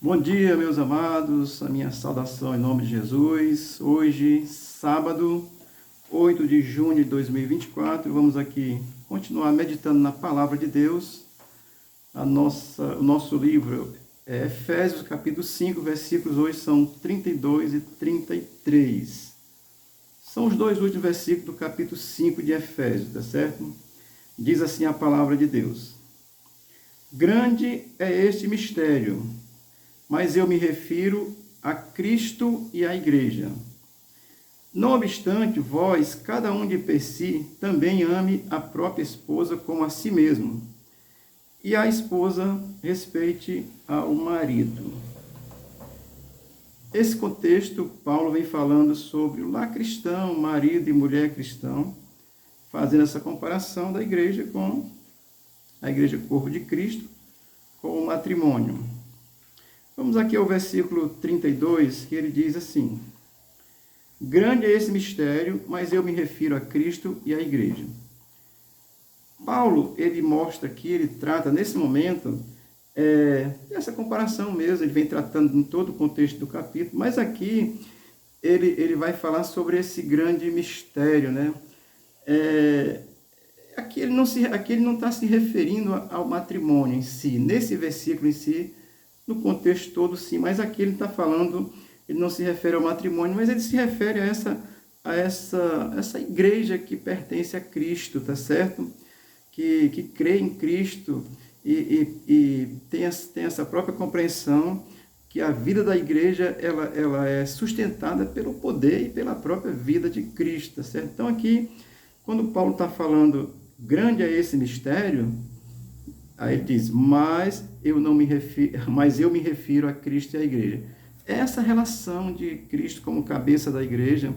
Bom dia, meus amados, a minha saudação em nome de Jesus. Hoje, sábado, 8 de junho de 2024, vamos aqui continuar meditando na palavra de Deus. O nosso livro é Efésios, capítulo 5, versículos hoje são 32 e 33. São os dois últimos versículos do capítulo 5 de Efésios, tá certo? Diz assim a palavra de Deus: Grande é este mistério, mas eu me refiro a Cristo e à Igreja. Não obstante, vós, cada um de per si, também ame a própria esposa como a si mesmo, e a esposa respeite ao marido. Esse contexto, Paulo vem falando sobre o lar cristão, marido e mulher cristão, fazendo essa comparação da igreja com a igreja corpo de Cristo, com o matrimônio. Vamos aqui ao versículo 32, que ele diz assim: Grande é esse mistério, mas eu me refiro a Cristo e à igreja. Paulo, ele mostra aqui, ele trata nesse momento, essa comparação mesmo, ele vem tratando em todo o contexto do capítulo, mas aqui ele vai falar sobre esse grande mistério, né? Aqui ele não está se referindo ao matrimônio em si, nesse versículo em si, no contexto todo sim, mas aqui ele está falando, ele não se refere ao matrimônio, mas ele se refere a essa igreja que pertence a Cristo, tá certo? Que crê em Cristo e tem essa própria compreensão que a vida da igreja ela é sustentada pelo poder e pela própria vida de Cristo, tá certo? Então aqui, quando Paulo está falando, grande é esse mistério, aí ele diz, mas eu me refiro a Cristo e à igreja. Essa relação de Cristo como cabeça da igreja,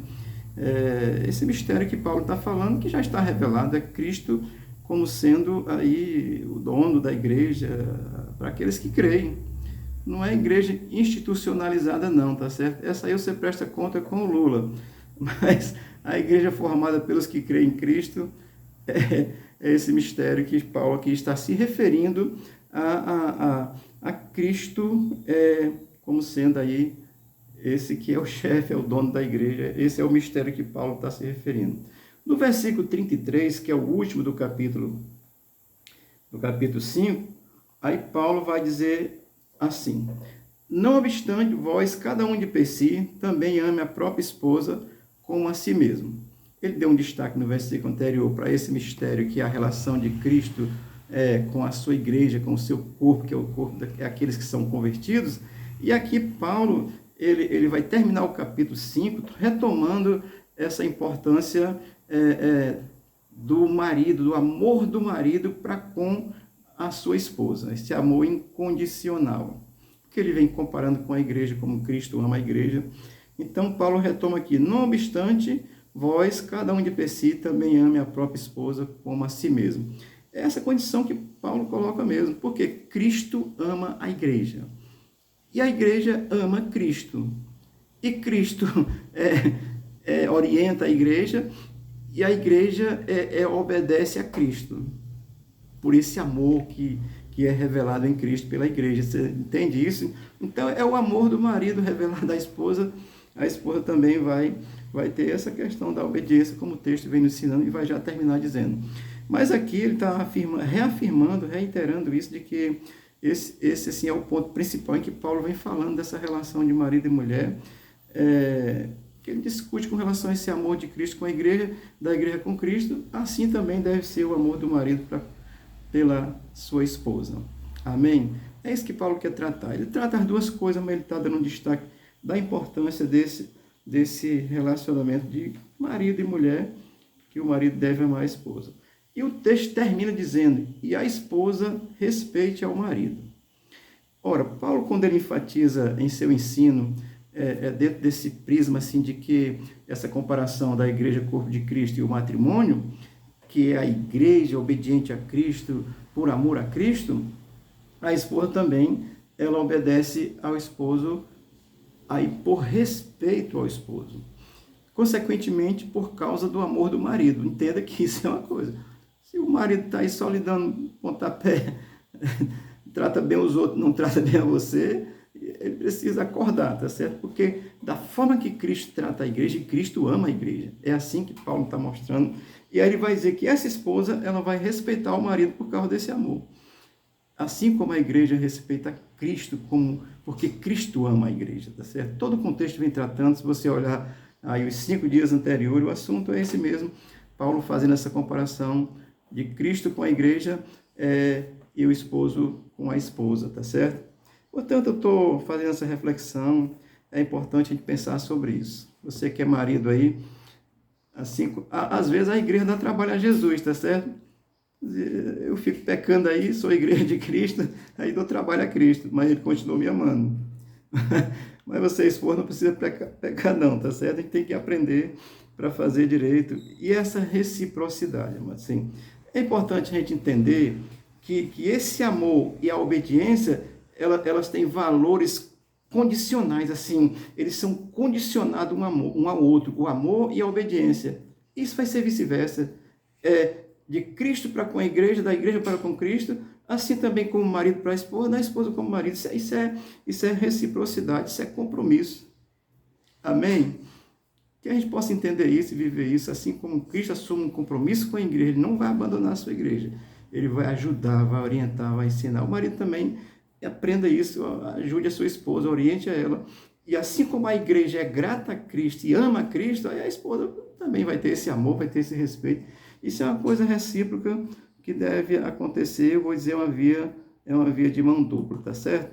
esse mistério que Paulo está falando, que já está revelado, é Cristo como sendo aí o dono da igreja, para aqueles que creem. Não é igreja institucionalizada não, tá certo? Essa aí você presta conta com o Lula. Mas a igreja formada pelos que creem em Cristo é esse mistério que Paulo aqui está se referindo a Cristo como sendo aí esse que é o chefe, é o dono da igreja. Esse é o mistério que Paulo está se referindo. No versículo 33, que é o último do capítulo 5, aí Paulo vai dizer assim: Não obstante, vós, cada um de per si, também ame a própria esposa como a si mesmo. Ele deu um destaque no versículo anterior para esse mistério que é a relação de Cristo com a sua igreja, com o seu corpo, que é o corpo daqueles que são convertidos. E aqui Paulo, ele vai terminar o capítulo 5 retomando essa importância do marido, do amor do marido para com a sua esposa, esse amor incondicional, que ele vem comparando com a igreja, como Cristo ama a igreja. Então Paulo retoma aqui: não obstante, vós, cada um de per si, também ame a própria esposa como a si mesmo. É essa condição que Paulo coloca mesmo, porque Cristo ama a igreja. E a igreja ama Cristo. E Cristo orienta a igreja, e a igreja obedece a Cristo. Por esse amor que é revelado em Cristo pela igreja. Você entende isso? Então é o amor do marido revelado à esposa. A esposa também vai ter essa questão da obediência, como o texto vem nos ensinando, e vai já terminar dizendo. Mas aqui ele está reafirmando, reiterando isso, de que esse assim, é o ponto principal em que Paulo vem falando dessa relação de marido e mulher, que ele discute com relação a esse amor de Cristo com a igreja, da igreja com Cristo. Assim também deve ser o amor do marido pela sua esposa. Amém? É isso que Paulo quer tratar. Ele trata as duas coisas, mas ele está dando um destaque da importância desse relacionamento de marido e mulher, que o marido deve amar a esposa. E o texto termina dizendo: e a esposa respeite ao marido. Ora, Paulo, quando ele enfatiza em seu ensino, dentro desse prisma assim, de que essa comparação da igreja corpo de Cristo e o matrimônio, que é a igreja obediente a Cristo por amor a Cristo, a esposa também, ela obedece ao esposo aí por respeito ao esposo. Consequentemente, por causa do amor do marido. Entenda que isso é uma coisa. Se o marido está aí só lhe dando pontapé, trata bem os outros, não trata bem a você, ele precisa acordar, tá certo? Porque da forma que Cristo trata a igreja, e Cristo ama a igreja. É assim que Paulo está mostrando. E aí ele vai dizer que essa esposa, ela vai respeitar o marido por causa desse amor. Assim como a igreja respeita Cristo, porque Cristo ama a igreja, tá certo? Todo o contexto vem tratando, se você olhar aí os 5 dias anteriores, o assunto é esse mesmo. Paulo fazendo essa comparação de Cristo com a igreja e o esposo com a esposa, tá certo? Portanto, eu estou fazendo essa reflexão, é importante a gente pensar sobre isso. Você que é marido aí, assim, às vezes a igreja dá trabalho a Jesus, tá certo? Eu fico pecando aí, sou a igreja de Cristo, aí dou trabalho a Cristo, mas ele continua me amando. Mas você, esposa, não precisa pecar não, tá certo? A gente tem que aprender para fazer direito. E essa reciprocidade, mas assim, é importante a gente entender que esse amor e a obediência, elas têm valores condicionais, assim, eles são condicionados um ao outro, o amor e a obediência. Isso vai ser vice-versa. De Cristo para com a igreja, da igreja para com Cristo, assim também como marido para a esposa, da esposa como marido. Isso é reciprocidade, isso é compromisso. Amém? Que a gente possa entender isso e viver isso, assim como Cristo assume um compromisso com a igreja, ele não vai abandonar a sua igreja. Ele vai ajudar, vai orientar, vai ensinar. O marido também aprenda isso, ajude a sua esposa, oriente a ela. E assim como a igreja é grata a Cristo e ama a Cristo, aí a esposa também vai ter esse amor, vai ter esse respeito. Isso é uma coisa recíproca que deve acontecer, eu vou dizer, é uma via de mão dupla, tá certo?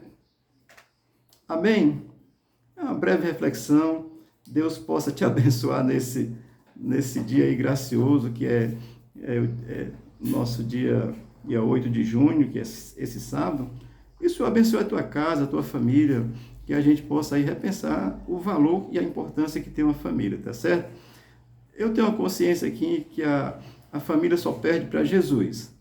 Amém? É uma breve reflexão. Deus possa te abençoar nesse dia aí gracioso, que é nosso dia 8 de junho, que é esse sábado. Isso abençoe a tua casa, a tua família, que a gente possa aí repensar o valor e a importância que tem uma família, tá certo? Eu tenho uma consciência aqui que a família só perde para Jesus,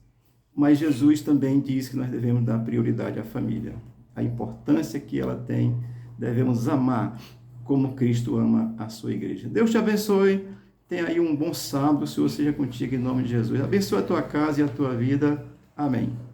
mas Jesus também diz que nós devemos dar prioridade à família. A importância que ela tem, devemos amar como Cristo ama a sua igreja. Deus te abençoe, tenha aí um bom sábado, o Senhor seja contigo em nome de Jesus. Abençoe a tua casa e a tua vida. Amém.